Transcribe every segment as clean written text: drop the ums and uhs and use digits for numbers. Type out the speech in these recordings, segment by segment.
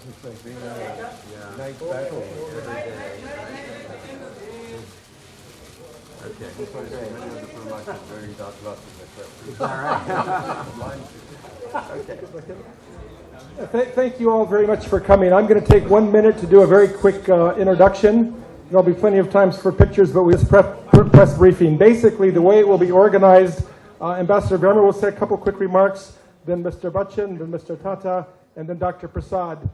It's like being in a night battle every day. Okay. That's why many of the formats are very not Okay. Thank you all very much for coming. I'm going to take 1 minute to do a very quick introduction. There'll be plenty of times for pictures, but we just press briefing. Basically, the way it will be organized, Ambassador Verma will say a couple quick remarks, then Mr. Bachchan, then Mr. Tata, and then Dr. Prasad.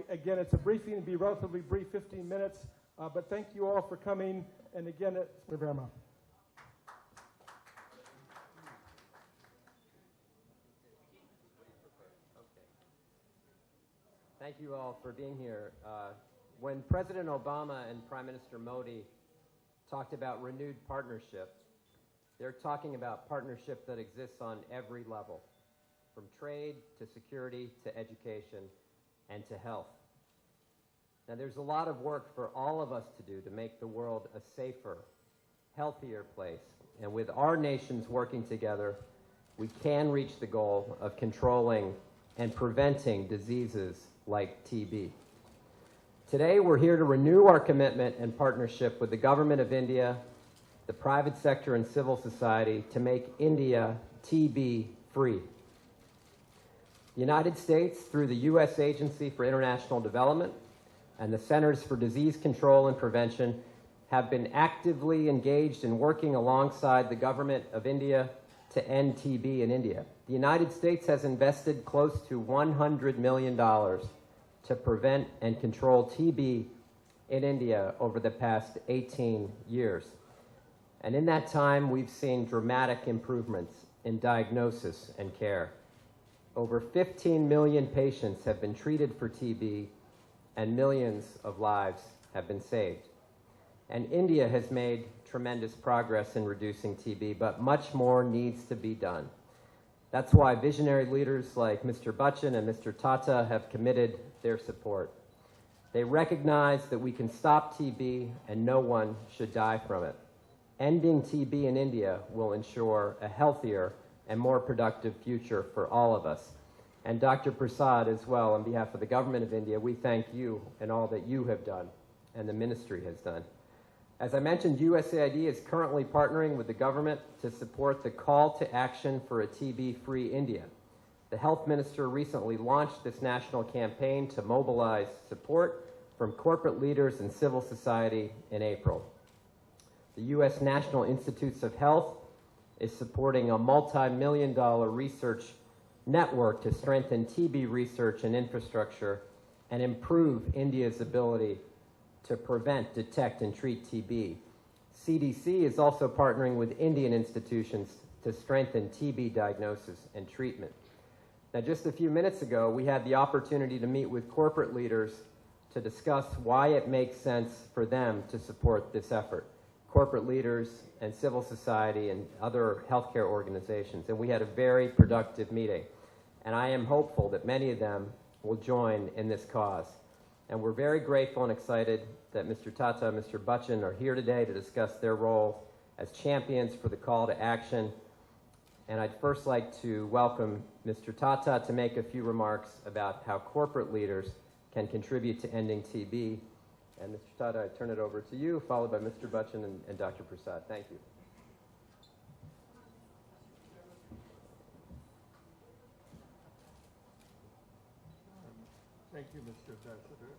Again, it's a briefing. It'll be relatively brief, 15 minutes. But thank you all for coming. And again, Mr. Verma. Thank you all for being here. When President Obama and Prime Minister Modi talked about renewed partnership, they're talking about partnership that exists on every level, from trade to security to education and to health. Now, there's a lot of work for all of us to do to make the world a safer, healthier place. And with our nations working together, we can reach the goal of controlling and preventing diseases like TB. Today, we're here to renew our commitment and partnership with the government of India, the private sector, and civil society to make India TB-free. The United States, through the U.S. Agency for International Development and the Centers for Disease Control and Prevention, have been actively engaged in working alongside the government of India to end TB in India. The United States has invested close to $100 million to prevent and control TB in India over the past 18 years. And in that time, we've seen dramatic improvements in diagnosis and care. Over 15 million patients have been treated for TB, and millions of lives have been saved. And India has made tremendous progress in reducing TB, but much more needs to be done. That's why visionary leaders like Mr. Bachchan and Mr. Tata have committed their support. They recognize that we can stop TB and no one should die from it. Ending TB in India will ensure a healthier and more productive future for all of us. And Dr. Prasad as well, on behalf of the government of India, we thank you and all that you have done and the ministry has done. As I mentioned, USAID is currently partnering with the government to support the call to action for a TB-free India. The health minister recently launched this national campaign to mobilize support from corporate leaders and civil society in April. The U.S. National Institutes of Health is supporting a multi-million-dollar research network to strengthen TB research and infrastructure and improve India's ability to prevent, detect, and treat TB. CDC is also partnering with Indian institutions to strengthen TB diagnosis and treatment. Now, just a few minutes ago, we had the opportunity to meet with corporate leaders to discuss why it makes sense for them to support this effort. Corporate leaders and civil society and other healthcare organizations. And we had a very productive meeting. And I am hopeful that many of them will join in this cause. And we're very grateful and excited that Mr. Tata and Mr. Bachchan are here today to discuss their role as champions for the call to action. And I'd first like to welcome Mr. Tata to make a few remarks about how corporate leaders can contribute to ending TB. And Mr. Tata, I turn it over to you, followed by Mr. Bachchan and Dr. Prasad. Thank you. Thank you, Mr. Ambassador.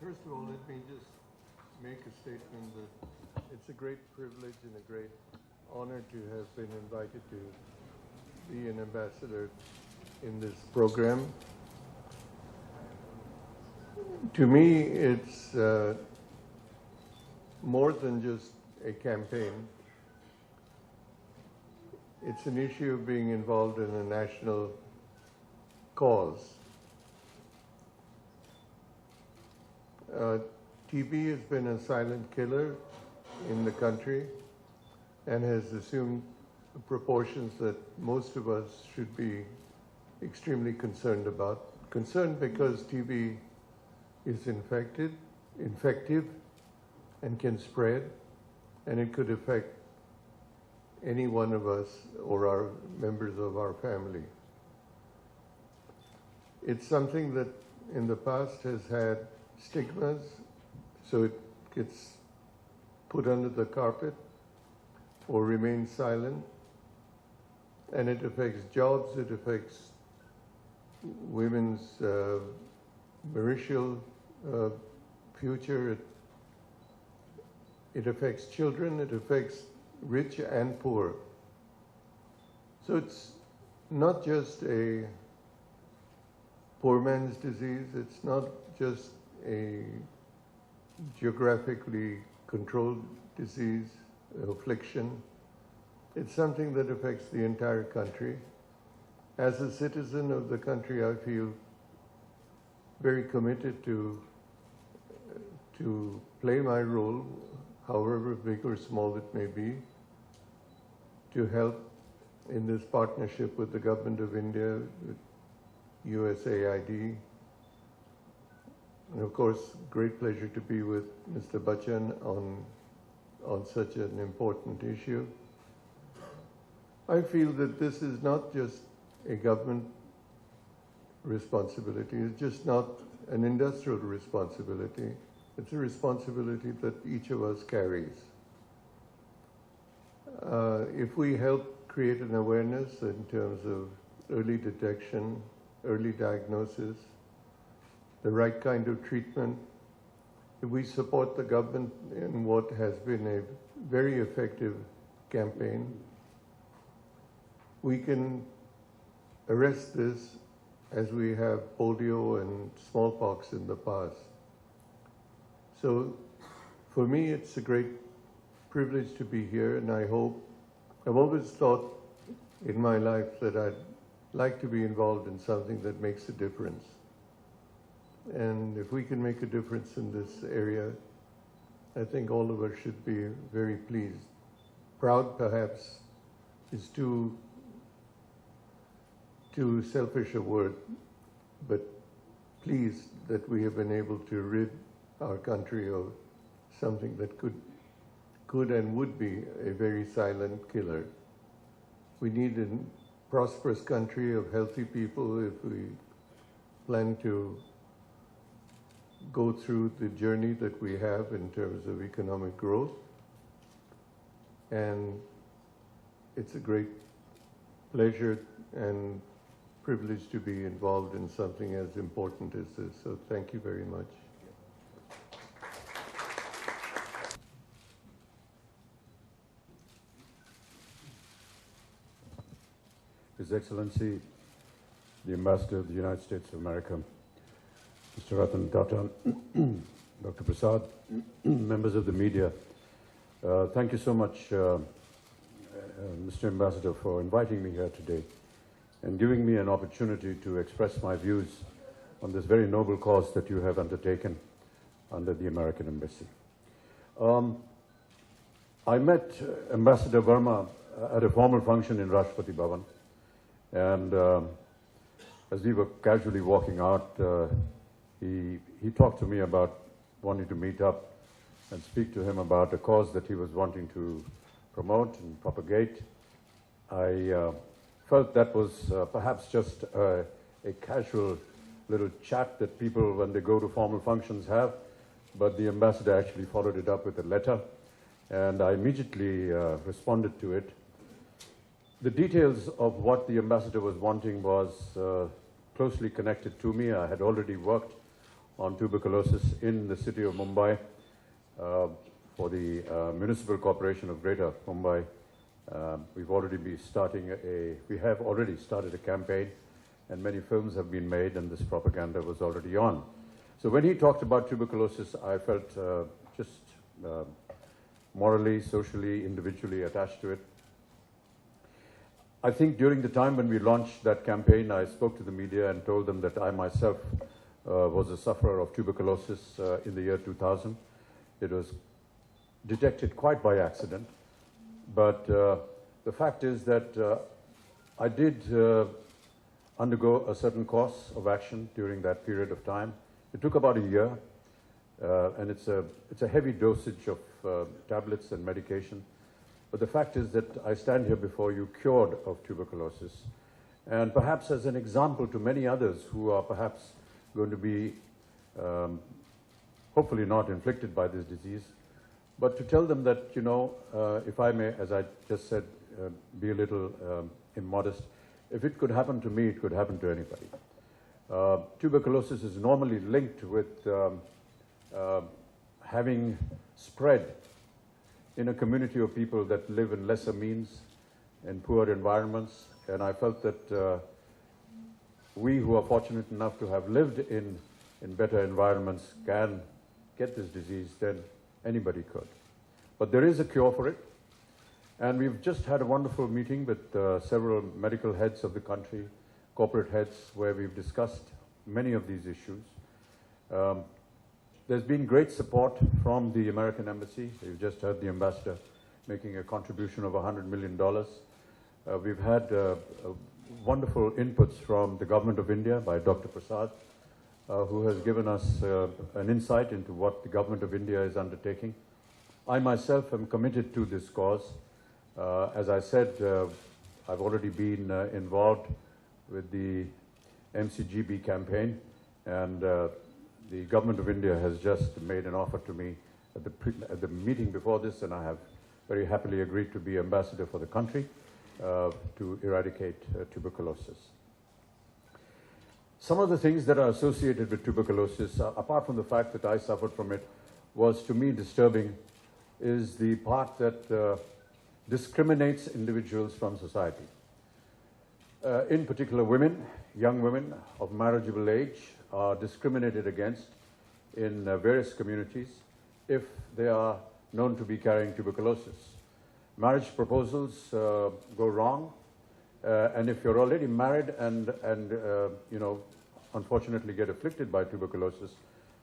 First of all, let me just make a statement that it's a great privilege and a great honor to have been invited to be an ambassador in this program. To me, it's more than just a campaign. It's an issue of being involved in a national cause. TB has been a silent killer in the country and has assumed proportions that most of us should be extremely concerned about. Concerned because TB is infective, and can spread, and it could affect any one of us or our members of our family. It's something that in the past has had stigmas, so it gets put under the carpet or remains silent, and it affects jobs, it affects women's marital future, it affects children, it affects rich and poor. So it's not just a poor man's disease, it's not just a geographically controlled disease, affliction. It's something that affects the entire country. As a citizen of the country, I feel very committed to play my role, however big or small it may be, to help in this partnership with the Government of India, with USAID, and of course, great pleasure to be with Mr. Bachchan on such an important issue. I feel that this is not just a government responsibility, it's just not an industrial responsibility. It's a responsibility that each of us carries. If we help create an awareness in terms of early detection, early diagnosis, the right kind of treatment, if we support the government in what has been a very effective campaign, we can arrest this as we have polio and smallpox in the past. So for me, it's a great privilege to be here, and I've always thought in my life that I'd like to be involved in something that makes a difference. And if we can make a difference in this area, I think all of us should be very pleased. Proud, perhaps, is too selfish a word, but pleased that we have been able to rid our country of something that could and would be a very silent killer. We need a prosperous country of healthy people if we plan to go through the journey that we have in terms of economic growth. And it's a great pleasure and privilege to be involved in something as important as this. So thank you very much. His Excellency, the Ambassador of the United States of America, Mr. Ratan, Tata, Dr. Prasad, members of the media, thank you so much, Mr. Ambassador, for inviting me here today and giving me an opportunity to express my views on this very noble cause that you have undertaken under the American Embassy. I met Ambassador Verma at a formal function in Rashtrapati Bhavan, and as we were casually walking out, he talked to me about wanting to meet up and speak to him about a cause that he was wanting to promote and propagate. I felt that was perhaps just a casual little chat that people, when they go to formal functions, have, but the ambassador actually followed it up with a letter, and I immediately responded to it. The details of what the ambassador was wanting was closely connected to me. I had already worked on tuberculosis in the city of Mumbai for the Municipal Corporation of Greater Mumbai. We have already started a campaign, and many films have been made, and this propaganda was already on. So when he talked about tuberculosis, I felt just morally, socially, individually attached to it. I think during the time when we launched that campaign, I spoke to the media and told them that I myself was a sufferer of tuberculosis in the year 2000. It was detected quite by accident, but The fact is that I did undergo a certain course of action during that period of time. It took about a year, and it's a heavy dosage of tablets and medication. But the fact is that I stand here before you cured of tuberculosis, and perhaps as an example to many others who are perhaps going to be hopefully not inflicted by this disease, but to tell them that, you know, if I may, as I just said, be a little immodest, if it could happen to me, it could happen to anybody. Tuberculosis is normally linked with having spread in a community of people that live in lesser means, in poor environments, and I felt that we who are fortunate enough to have lived in better environments can get this disease than anybody could. But there is a cure for it, and we've just had a wonderful meeting with several medical heads of the country, corporate heads, where we've discussed many of these issues. There's been great support from the American Embassy. We've just heard the ambassador making a contribution of $100 million. We've had wonderful inputs from the government of India by Dr. Prasad, who has given us an insight into what the government of India is undertaking. I myself am committed to this cause. As I said, I've already been involved with the MCGB campaign, and the government of India has just made an offer to me at the meeting before this, and I have very happily agreed to be ambassador for the country to eradicate tuberculosis. Some of the things that are associated with tuberculosis, apart from the fact that I suffered from it, was to me disturbing, is the part that discriminates individuals from society. In particular, women, young women of marriageable age, are discriminated against in various communities if they are known to be carrying tuberculosis. Marriage proposals go wrong, and if you're already married and you know, unfortunately get afflicted by tuberculosis,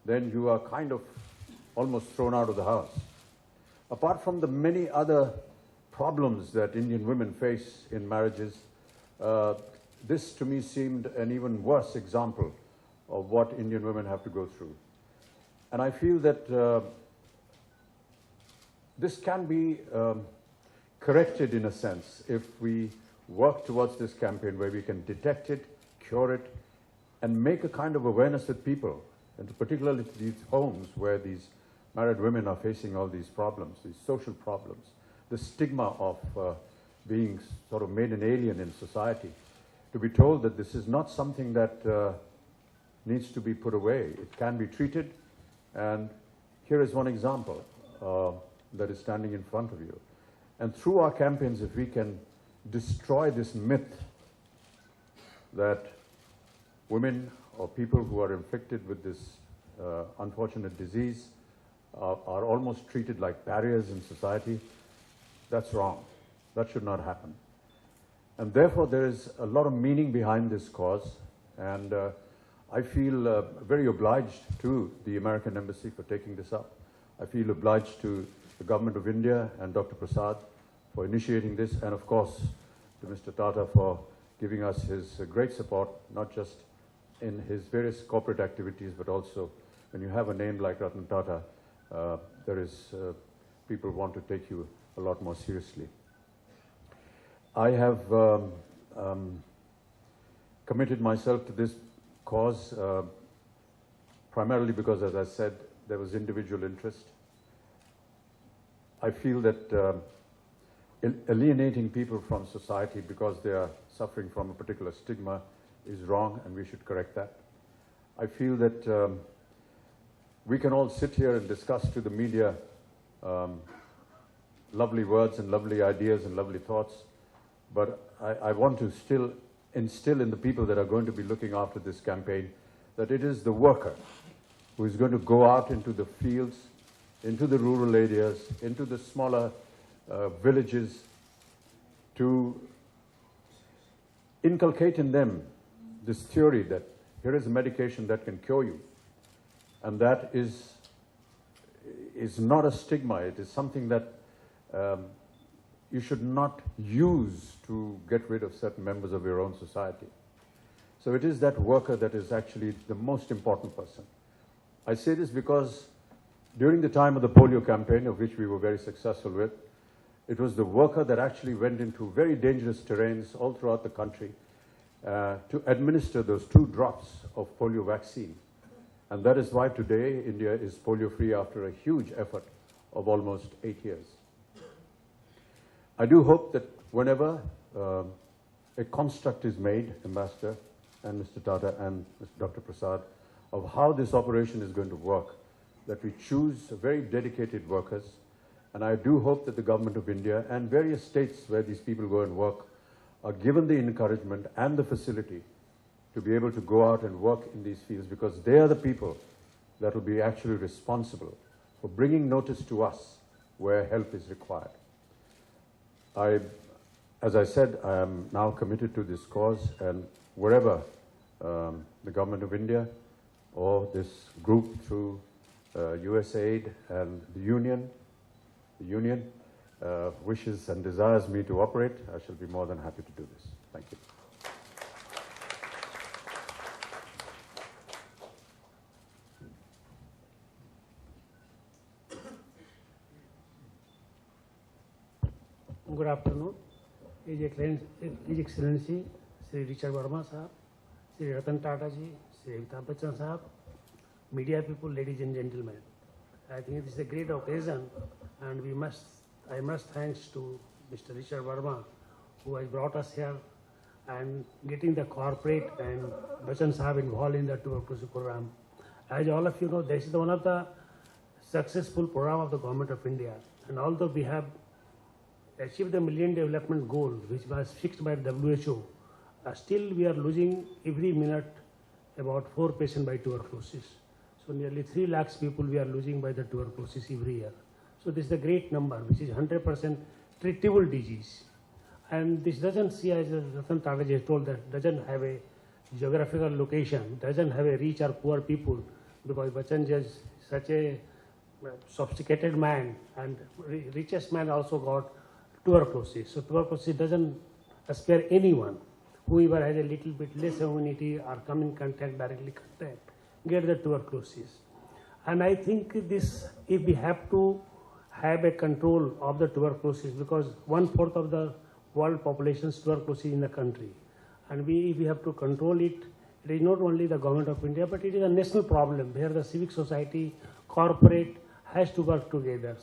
then you are kind of almost thrown out of the house. Apart from the many other problems that Indian women face in marriages, this to me seemed an even worse example of what Indian women have to go through. And I feel that this can be corrected in a sense if we work towards this campaign where we can detect it, cure it, and make a kind of awareness with people, and particularly to these homes where these married women are facing all these problems, these social problems, the stigma of being sort of made an alien in society, to be told that this is not something that needs to be put away. It can be treated, and here is one example that is standing in front of you. And through our campaigns, if we can destroy this myth that women or people who are inflicted with this unfortunate disease are almost treated like barriers in society, that's wrong. That should not happen. And therefore, there is a lot of meaning behind this cause, and I feel very obliged to the American Embassy for taking this up. I feel obliged to the Government of India and Dr. Prasad for initiating this, and of course to Mr. Tata for giving us his great support, not just in his various corporate activities, but also when you have a name like Ratan Tata, people want to take you a lot more seriously. I have committed myself to this cause primarily because, as I said, there was individual interest. I feel that alienating people from society because they are suffering from a particular stigma is wrong, and we should correct that. I feel that we can all sit here and discuss to the media lovely words and lovely ideas and lovely thoughts, but I want to still instill in the people that are going to be looking after this campaign that it is the worker who is going to go out into the fields, into the rural areas, into the smaller villages, to inculcate in them this theory that here is a medication that can cure you, and that is not a stigma. It is something that you should not use to get rid of certain members of your own society. So it is that worker that is actually the most important person. I say this because during the time of the polio campaign, of which we were very successful with, it was the worker that actually went into very dangerous terrains all throughout the country to administer those 2 drops of polio vaccine. And that is why today India is polio-free after a huge effort of almost 8 years. I do hope that whenever a construct is made, Ambassador and Mr. Tata and Mr. Dr. Prasad, of how this operation is going to work, that we choose very dedicated workers. And I do hope that the government of India and various states where these people go and work are given the encouragement and the facility to be able to go out and work in these fields, because they are the people that will be actually responsible for bringing notice to us where help is required. As I said, I am now committed to this cause, and wherever the government of India or this group through USAID and the union wishes and desires me to operate, I shall be more than happy to do this. Thank you. Good afternoon. His Excellency Sri Richard Verma Sahab, Sri Ratan Tata ji, Sri Amitabh Bachchan Sahab, media people, ladies and gentlemen. I think this is a great occasion, and I must thanks to Mr. Richard Verma, who has brought us here and getting the corporate and Bachchan Sahab involved in the tuberculosis program. As all of you know, this is one of the successful program of the government of India. And although we have achieved the Millennium Development Goal, which was fixed by the WHO, still we are losing every minute about 4 patients by tuberculosis. So nearly 3 lakhs people we are losing by the tuberculosis every year. So this is a great number, which is 100% treatable disease. And this doesn't see, as Ratan Tata has told, that doesn't have a geographical location, doesn't have a rich or poor people, because Bachchan is such a sophisticated man, and richest man also got tuberculosis. So tuberculosis doesn't spare anyone. Whoever has a little bit less immunity or come in contact, directly contact, get the tuberculosis. And I think this, if we have to have a control of the tuberculosis, because 1/4 of the world population is tuberculosis in the country, and if we have to control it, it is not only the government of India, but it is a national problem where the civic society, corporate has to work together.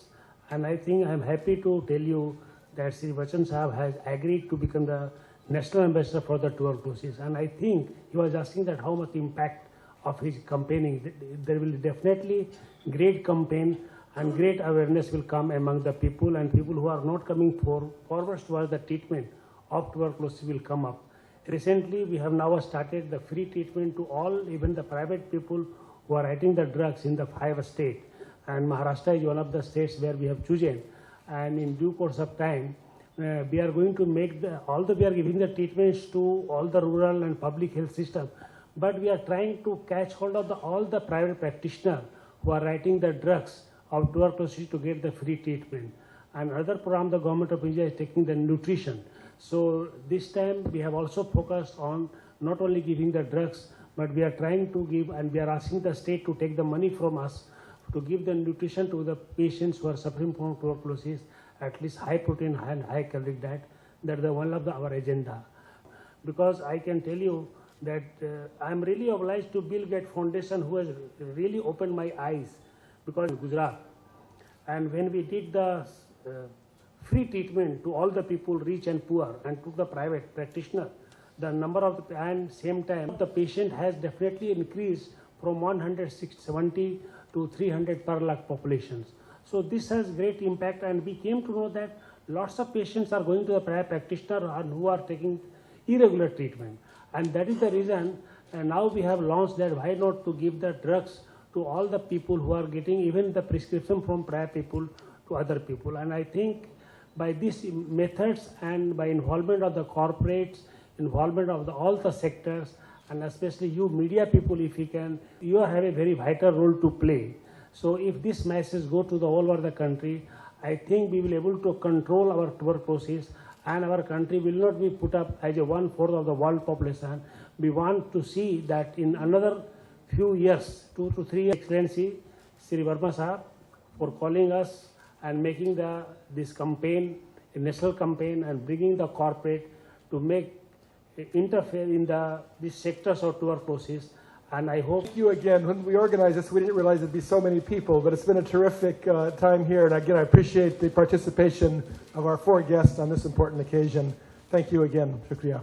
And I think I am happy to tell you that Sri Bachchan Sahab has agreed to become the national ambassador for the tuberculosis. And I think he was asking that how much impact of his campaigning. There will definitely great campaign and great awareness will come among the people, and people who are not coming forward towards the treatment of tuberculosis will come up. Recently, we have now started the free treatment to all, even the private people who are writing the drugs in the 5 states. And Maharashtra is one of the states where we have chosen. And in due course of time, we are going to make we are giving the treatments to all the rural and public health system, but we are trying to catch hold of all the private practitioners who are writing the drugs of tuberculosis to get the free treatment. And another program the government of India is taking the nutrition. So this time we have also focused on not only giving the drugs, but we are trying to give, and we are asking the state to take the money from us to give the nutrition to the patients who are suffering from tuberculosis, at least high protein and high caloric diet. That is one of our agenda. Because I can tell you that I am really obliged to Bill Gates Foundation, who has really opened my eyes, because in Gujarat, and when we did the free treatment to all the people, rich and poor, and to the private practitioner, the number of and same time the patient has definitely increased from 170 to 300 per lakh populations. So this has great impact, and we came to know that lots of patients are going to the private practitioner and who are taking irregular treatment. And that is the reason now we have launched that why not to give the drugs to all the people who are getting even the prescription from private people to other people. And I think by these methods and by involvement of the corporates, involvement of all the sectors, and especially you media people, if you can, you have a very vital role to play. So if this message go to all over the country, I think we will be able to control our tuberculosis, and our country will not be put up as a 1/4 of the world population. We want to see that in another few years, 2 to 3 years, Excellency Sri Verma Sahab, for calling us and making this campaign a national campaign and bringing the corporate to interfere in these sectors of tuberculosis. And I hope. Thank you again. When we organized this, we didn't realize there'd be so many people, but it's been a terrific time here. And again, I appreciate the participation of our 4 guests on this important occasion. Thank you again. Shukriya.